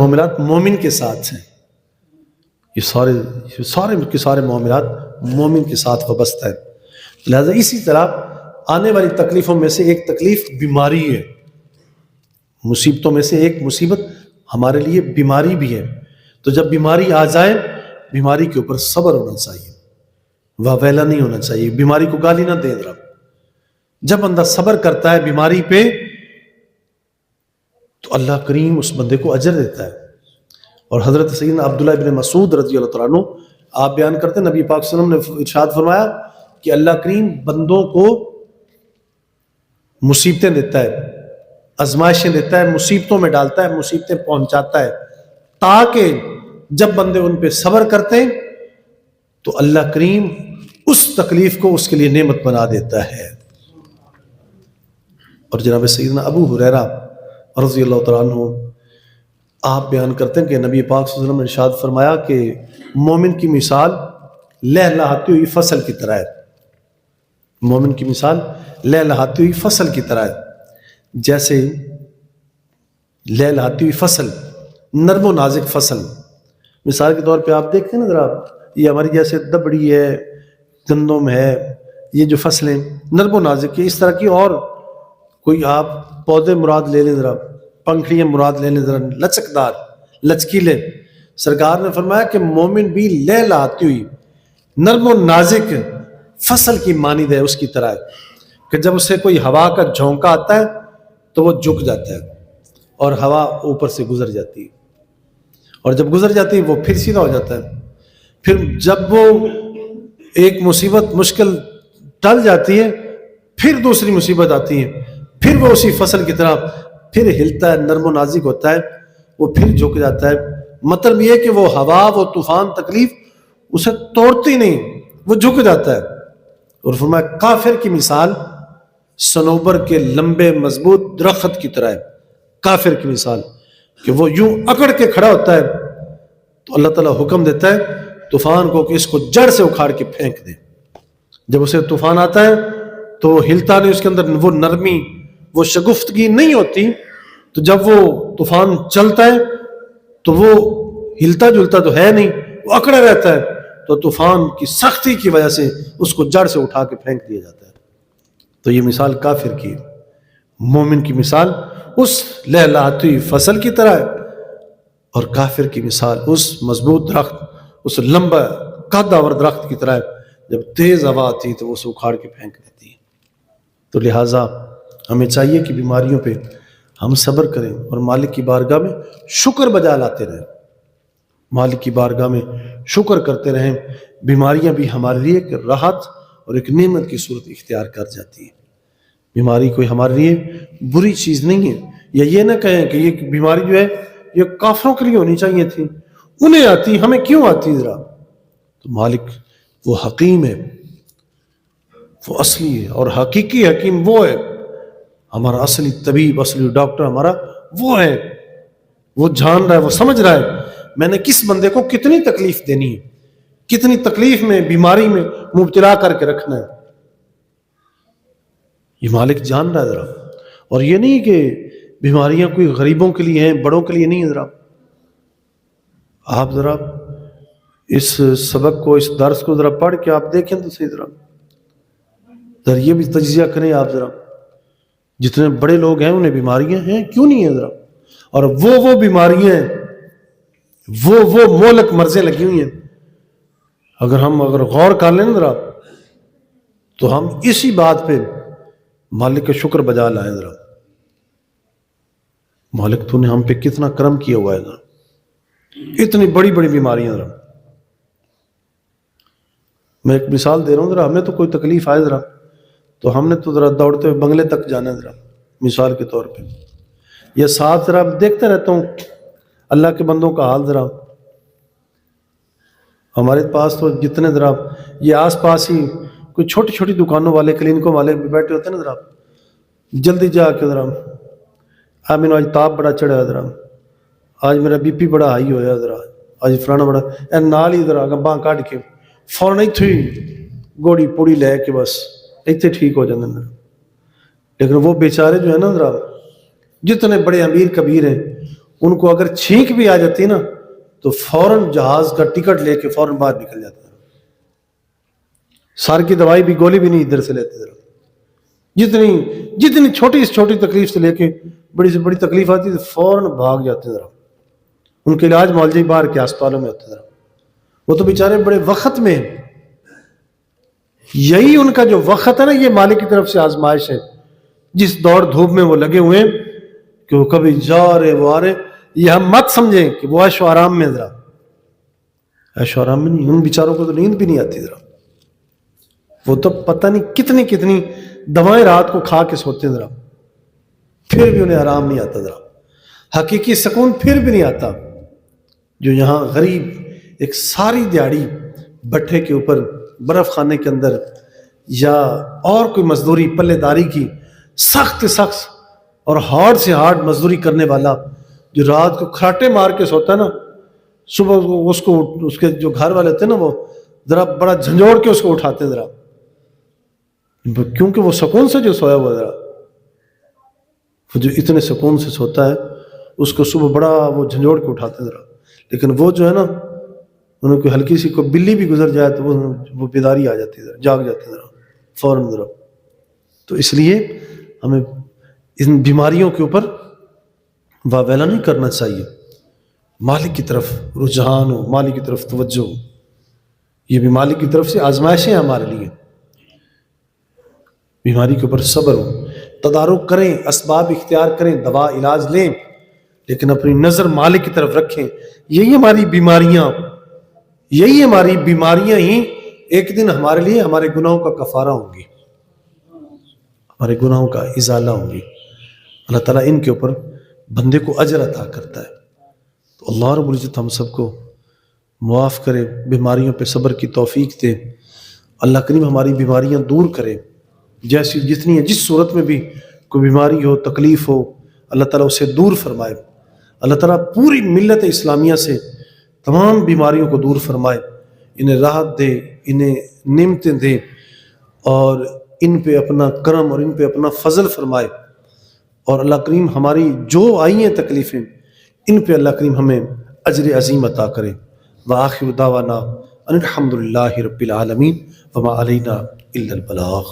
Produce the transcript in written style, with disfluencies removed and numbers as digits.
معاملات مومن کے ساتھ ہیں، یہ سارے معاملات مومن کے ساتھ وابستہ ہیں. لہذا اسی طرح آنے والی تکلیفوں میں سے ایک تکلیف بیماری ہے. مصیبتوں میں سے ایک مصیبت ہمارے لیے بیماری بھی ہے. تو جب بیماری آ جائے، بیماری کے اوپر صبر ہونا چاہیے، واویلا نہیں ہونا چاہیے، بیماری کو گالی نہ دے. جب بندہ صبر کرتا ہے بیماری پہ تو اللہ کریم اس بندے کو اجر دیتا ہے. اور حضرت سیدنا عبداللہ ابن مسعود رضی اللہ تعالیٰ عنہ آپ بیان کرتے ہیں، نبی پاک صلی اللہ علیہ وسلم نے ارشاد فرمایا کہ اللہ کریم بندوں کو مصیبتیں دیتا ہے، آزمائشیں دیتا ہے، مصیبتوں میں ڈالتا ہے، مصیبتیں پہنچاتا ہے، تاکہ جب بندے ان پہ صبر کرتے ہیں تو اللہ کریم اس تکلیف کو اس کے لیے نعمت بنا دیتا ہے. اور جناب سیدنا ابو ہریرہ رضی اللہ تعالیٰ عنہ آپ بیان کرتے ہیں کہ نبی پاک صلی اللہ علیہ وسلم نے ارشاد فرمایا کہ مومن کی مثال لہلہاتی ہوئی فصل کی طرح ہے. مومن کی مثال لہلہاتی ہوئی فصل کی طرح ہے. جیسے لہلہاتی ہوئی فصل، نرم و نازک فصل، مثال کے طور پہ آپ دیکھتے ہیں نا ذرا، یہ ہماری جیسے دبڑی ہے، گندم ہے، یہ جو فصلیں نرم و نازک ہے. اس طرح کی اور کوئی آپ پودے مراد لے لیں ذرا، پنکھڑیاں مراد لے لیں ذرا، لچکدار لچکیلے. سرکار نے فرمایا کہ مومن بھی لہلہاتی ہوئی نرم و نازک فصل کی مانند ہے، اس کی طرح ہے کہ جب اسے کوئی ہوا کا جھونکا آتا ہے تو وہ جھک جاتا ہے اور ہوا اوپر سے گزر جاتی ہے، اور جب گزر جاتی ہے وہ پھر سیدھا ہو جاتا ہے. پھر جب وہ ایک مصیبت مشکل ٹل جاتی ہے پھر دوسری مصیبت آتی ہے، پھر وہ اسی فصل کی طرح پھر ہلتا ہے، نرم و نازک ہوتا ہے، وہ پھر جھک جاتا ہے. مطلب یہ کہ وہ ہوا، وہ طوفان، تکلیف اسے توڑتی نہیں، وہ جھک جاتا ہے. اور فرمایا کافر کی مثال صنوبر کے لمبے مضبوط درخت کی طرح ہے. کافر کی مثال کہ وہ یوں اکڑ کے کھڑا ہوتا ہے تو اللہ تعالیٰ حکم دیتا ہے طوفان کو کہ اس کو جڑ سے اکھاڑ کے پھینک دے. جب اسے طوفان آتا ہے تو وہ ہلتا نہیں، اس کے اندر وہ نرمی، وہ شگفتگی نہیں ہوتی. تو جب وہ طوفان چلتا ہے تو وہ ہلتا جلتا تو ہے نہیں، وہ اکڑا رہتا ہے، تو طوفان کی سختی کی وجہ سے اس کو جڑ سے اٹھا کے پھینک دیا جاتا ہے. تو یہ مثال کافر کی. مومن کی مثال اس لہلہاتی فصل کی طرح ہے، اور کافر کی مثال اس مضبوط درخت، اس لمبا قد آور درخت کی طرح ہے. جب تیز ہوا آتی ہے تو وہ اسے اکھاڑ کے پھینک دیتی ہے. تو لہٰذا ہمیں چاہیے کہ بیماریوں پہ ہم صبر کریں اور مالک کی بارگاہ میں شکر بجا لاتے رہیں. مالک کی بارگاہ میں شکر کرتے رہیں. بیماریاں بھی ہمارے لیے ایک راحت اور ایک نعمت کی صورت اختیار کر جاتی ہیں. بیماری کوئی ہمارے لیے بری چیز نہیں ہے. یا یہ نہ کہیں کہ یہ بیماری جو ہے یہ کافروں کے لیے ہونی چاہیے تھی، انہیں آتی، ہمیں کیوں آتی ذرا. تو مالک وہ حکیم ہے، وہ اصلی ہے، اور حقیقی حکیم وہ ہے. ہمارا اصلی طبیب، اصلی ڈاکٹر ہمارا وہ ہے. وہ جان رہا ہے، وہ سمجھ رہا ہے میں نے کس بندے کو کتنی تکلیف دینی ہے، کتنی تکلیف میں، بیماری میں مبتلا کر کے رکھنا ہے. یہ مالک جان رہا ہے ذرا. اور یہ نہیں کہ بیماریاں کوئی غریبوں کے لیے ہیں، بڑوں کے لیے نہیں ہے. ذرا آپ ذرا اس سبق کو، اس درس کو ذرا پڑھ کے آپ دیکھیں تو صحیح. ذرا یہ بھی تجزیہ کریں آپ. ذرا جتنے بڑے لوگ ہیں انہیں بیماریاں ہیں، کیوں نہیں ہیں ذرا. اور وہ بیماریاں ہیں، وہ مہلک مرضیں لگی ہوئی ہیں. اگر غور کر لیں ذرا تو ہم اسی بات پہ مالک کا شکر بجا لائیں. ذرا مالک تو نے ہم پہ کتنا کرم کیا ہوا ہے. ذرا اتنی بڑی بڑی بیماریاں. ذرا میں ایک مثال دے رہا ہوں. ذرا ہمیں تو کوئی تکلیف آئے ذرا تو ہم نے تو ذرا دوڑتے ہوئے بنگلے تک جانا ہے. ذرا مثال کے طور پہ یہ ساتھ ذرا دیکھتے رہتا ہوں اللہ کے بندوں کا حال. ذرا ہمارے پاس تو جتنے ذرا یہ آس پاس ہی کوئی چھوٹی چھوٹی دکانوں والے، کلینکوں والے بھی بیٹھے ہوتے ہیں نا، ذرا جلدی جا کے ذرا مینو آج تاپ بڑا چڑھا ہے، ذرا آج میرا بی پی بڑا ہائی ہوا، ذرا آج فلانا بڑا نال ہی ذرا باں کٹ کے فوراً اتھے ہی گوڑی پوڑی لے کے بس اتنے ٹھیک ہو جاتے ہیں. لیکن وہ بیچارے جو ہے نا ذرا جتنے بڑے امیر کبیر ہیں ان کو اگر چھینک بھی آ جاتی نا تو فوراً جہاز کا ٹکٹ لے کے فوراً باہر نکل جاتے ہیں. سر کی دوائی بھی گولی بھی نہیں ادھر سے لیتے ذرا. جتنی چھوٹی سے چھوٹی تکلیف سے لے کے بڑی سے بڑی تکلیف آتی ہے فوراً بھاگ جاتے ذرا. ان کے علاج مولوی باہر کے ہسپتالوں میں ہوتے ذرا. وہ تو بیچارے بڑے وقت میں ہیں. یہی ان کا جو وقت ہے نا یہ مالک کی طرف سے آزمائش ہے. جس دوڑ دھوپ میں وہ لگے ہوئے ہیں کہ وہ کبھی جا رہے وہ آ رہے, یہ ہم مت سمجھیں کہ وہ عیش و آرام میں ذرا. عیش و آرام میں نہیں, ان بیچاروں کو تو نیند بھی نہیں آتی ذرا. وہ تو پتہ نہیں کتنی کتنی دوائیں رات کو کھا کے سوتے ہیں ذرا, پھر بھی انہیں آرام نہیں آتا ذرا. حقیقی سکون پھر بھی نہیں آتا. جو یہاں غریب ایک ساری دیہڑی بٹھے کے اوپر برف خانے کے اندر یا اور کوئی مزدوری پلے داری کی سخت سخت اور ہارڈ سے ہارڈ مزدوری کرنے والا جو رات کو کھراٹے مار کے سوتا ہے نا, صبح اس کے جو گھر والے ہوتے ہیں نا وہ ذرا بڑا جھنجھوڑ کے اس کو اٹھاتے ہیں ذرا, کیونکہ وہ سکون سے جو سویا ہوا ذرا, وہ جو اتنے سکون سے سوتا ہے اس کو صبح بڑا وہ جھنجھوڑ کے اٹھاتے ہیں ذرا. لیکن وہ جو ہے نا انہیں کوئی ہلکی سی کوئی بلی بھی گزر جائے تو وہ بیداری آ جاتی ہے ذرا, جاگ جاتے ہیں ذرا فوراً ذرا. تو اس لیے ہمیں ان بیماریوں کے اوپر واویلا نہیں کرنا چاہیے. مالک کی طرف رجحان ہو, مالک کی طرف توجہ ہو. یہ بھی مالک کی طرف سے آزمائشیں ہیں ہمارے لیے. بیماری کے اوپر صبر ہو, تدارک کریں, اسباب اختیار کریں, دوا علاج لیں, لیکن اپنی نظر مالک کی طرف رکھیں. یہی ہماری بیماریاں ہی ایک دن ہمارے لیے ہمارے گناہوں کا کفارہ ہوں گی, ہمارے گناہوں کا ازالہ ہوں گی. اللہ تعالیٰ ان کے اوپر بندے کو اجر عطا کرتا ہے. تو اللہ رب العزت ہم سب کو معاف کرے, بیماریوں پہ صبر کی توفیق دے. اللہ کریم ہماری بیماریاں دور کرے, جیسی جتنی ہیں, جس صورت میں بھی کوئی بیماری ہو, تکلیف ہو, اللہ تعالیٰ اسے دور فرمائے. اللہ تعالیٰ پوری ملت اسلامیہ سے تمام بیماریوں کو دور فرمائے, انہیں راحت دے, انہیں نعمتیں دے, اور ان پہ اپنا کرم اور ان پہ اپنا فضل فرمائے. اور اللہ کریم ہماری جو آئی ہیں تکلیفیں ان پہ اللہ کریم ہمیں اجر عظیم عطا کرے. وآخر دعوانا ان الحمد للہ رب العالمین وما علینا الا البلاغ.